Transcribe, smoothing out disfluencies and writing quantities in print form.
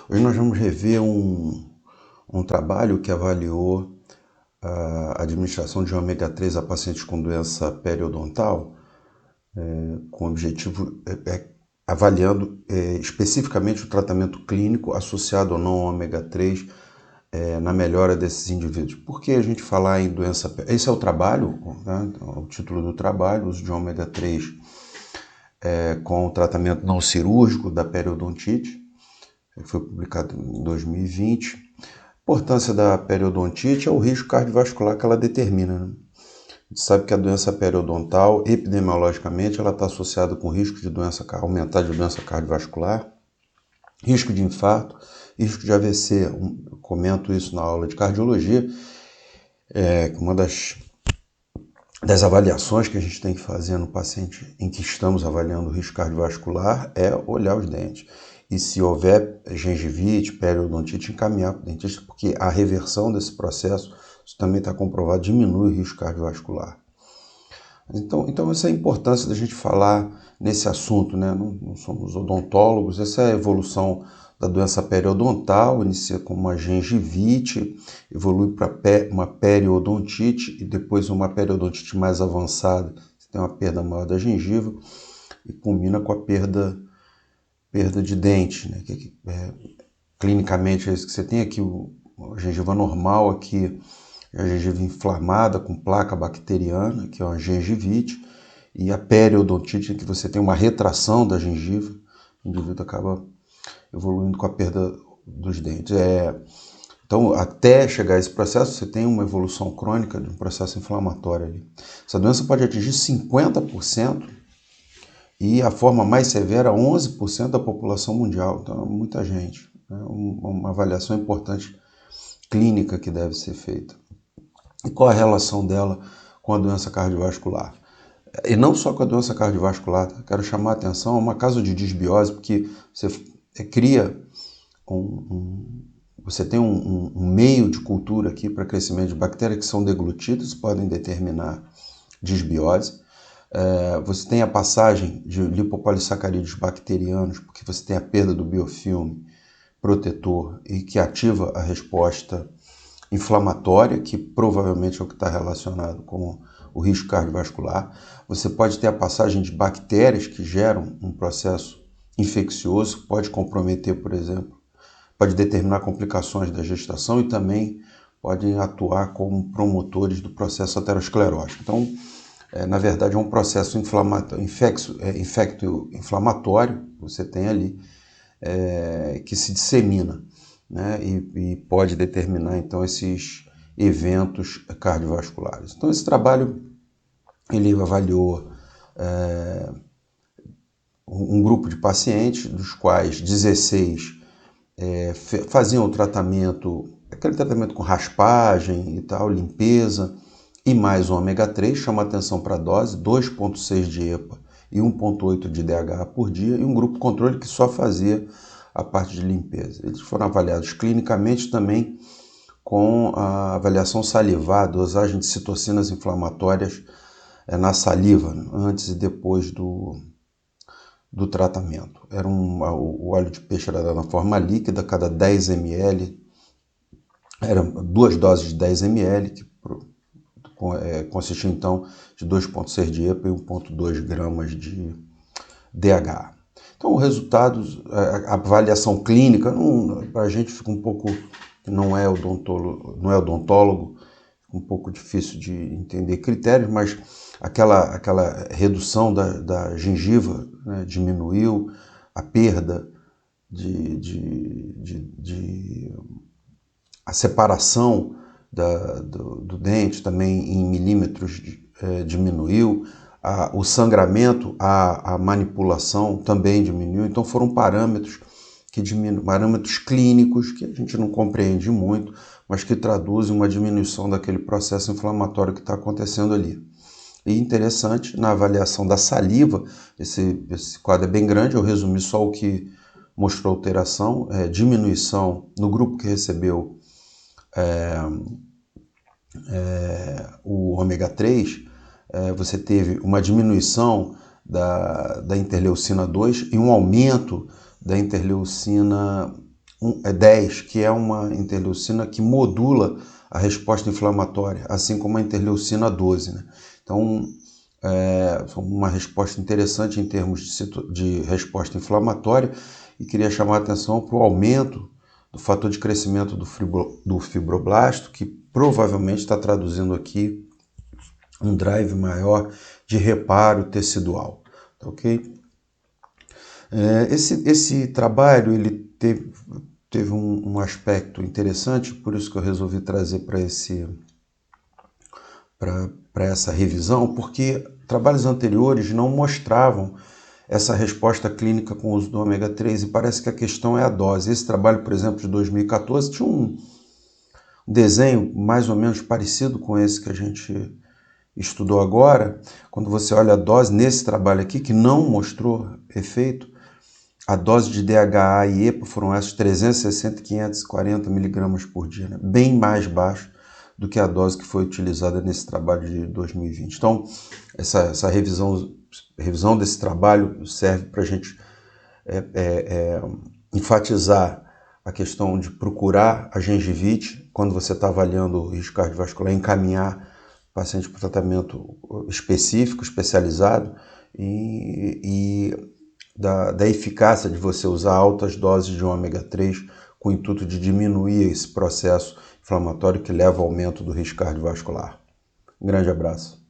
Hoje nós vamos rever um trabalho que avaliou a administração de ômega 3 a pacientes com doença periodontal, com o objetivo avaliando especificamente o tratamento clínico associado ou não ao ômega 3 na melhora desses indivíduos. Por que a gente falar em doença... Esse é o trabalho, né? O título do trabalho, uso de ômega 3 com o tratamento não cirúrgico da periodontite. Foi publicado em 2020. A importância da periodontite é o risco cardiovascular que ela determina, né? A gente sabe que a doença periodontal, epidemiologicamente, ela está associada com risco de doença, aumentar de doença cardiovascular, risco de infarto, risco de AVC. Eu comento isso na aula de cardiologia, uma das avaliações que a gente tem que fazer no paciente em que estamos avaliando o risco cardiovascular é olhar os dentes. E se houver gengivite, periodontite, encaminhar para o dentista, porque a reversão desse processo, isso também está comprovado, diminui o risco cardiovascular. Então essa é a importância da gente falar nesse assunto, né? Não somos odontólogos, essa é a evolução da doença periodontal, inicia com uma gengivite, evolui para uma periodontite e depois uma periodontite mais avançada, você tem uma perda maior da gengiva e culmina com a perda de dente, né? Clinicamente é isso que você tem aqui, a gengiva normal aqui, a gengiva inflamada com placa bacteriana, que é uma gengivite, e a periodontite, que você tem uma retração da gengiva, o indivíduo acaba evoluindo com a perda dos dentes. Então, até chegar a esse processo, você tem uma evolução crônica de um processo inflamatório ali. Essa doença pode atingir 50% e a forma mais severa, 11% da população mundial. Então, é muita gente. É uma avaliação importante clínica que deve ser feita. E qual a relação dela com a doença cardiovascular? E não só com a doença cardiovascular, quero chamar a atenção a uma causa de disbiose, porque você cria você tem um meio de cultura aqui para crescimento de bactérias que são deglutidas, podem determinar disbiose. Você tem a passagem de lipopolissacarídeos bacterianos, porque você tem a perda do biofilme protetor e que ativa a resposta inflamatória, que provavelmente é o que está relacionado com o risco cardiovascular. Você pode ter a passagem de bactérias que geram um processo infeccioso, que pode comprometer, por exemplo, pode determinar complicações da gestação e também podem atuar como promotores do processo aterosclerótico. Então, na verdade, é um processo infecto-inflamatório que você tem ali, que se dissemina, né? E pode determinar, então, esses eventos cardiovasculares. Então, esse trabalho, ele avaliou um grupo de pacientes, dos quais 16 faziam o tratamento, aquele tratamento com raspagem e tal, limpeza, e mais o ômega 3, chama atenção para a dose, 2,6 de EPA e 1,8 de DHA por dia, e um grupo controle que só fazia a parte de limpeza. Eles foram avaliados clinicamente também com a avaliação salivar, dosagem de citocinas inflamatórias na saliva, né, antes e depois do tratamento. O óleo de peixe era dado na forma líquida, cada 10 ml, eram 2 doses de 10 ml, que consistia então de 2,6 de EPA e 1,2 gramas de DHA. Então, o resultado, a avaliação clínica, para a gente fica um pouco, não é odontólogo, um pouco difícil de entender critérios, mas aquela redução da gengiva, né, diminuiu, a perda a separação do dente também em milímetros diminuiu, o sangramento, a manipulação também diminuiu. Então foram parâmetros parâmetros clínicos que a gente não compreende muito, mas que traduzem uma diminuição daquele processo inflamatório que está acontecendo ali. E interessante, na avaliação da saliva, esse quadro é bem grande, eu resumi só o que mostrou alteração, diminuição no grupo que recebeu o ômega 3, você teve uma diminuição da interleucina 2 e um aumento da interleucina 10, que é uma interleucina que modula a resposta inflamatória, assim como a interleucina 12, né? Então, uma resposta interessante em termos de resposta inflamatória, e queria chamar a atenção para o aumento do fator de crescimento do fibroblasto, que provavelmente está traduzindo aqui um drive maior de reparo tecidual, tá ok? Esse trabalho ele teve um aspecto interessante, por isso que eu resolvi trazer para essa revisão, porque trabalhos anteriores não mostravam essa resposta clínica com o uso do ômega 3 e parece que a questão é a dose. Esse trabalho, por exemplo, de 2014 tinha um desenho mais ou menos parecido com esse que a gente estudou agora. Quando você olha a dose nesse trabalho aqui, que não mostrou efeito, a dose de DHA e EPA foram essas 360 e 540 miligramas por dia, né? Bem mais baixo do que a dose que foi utilizada nesse trabalho de 2020. Então, essa revisão desse trabalho serve para a gente enfatizar a questão de procurar a gengivite quando você está avaliando o risco cardiovascular, encaminhar o paciente para tratamento específico, especializado, e da eficácia de você usar altas doses de ômega 3 com o intuito de diminuir esse processo inflamatório que leva ao aumento do risco cardiovascular. Um grande abraço.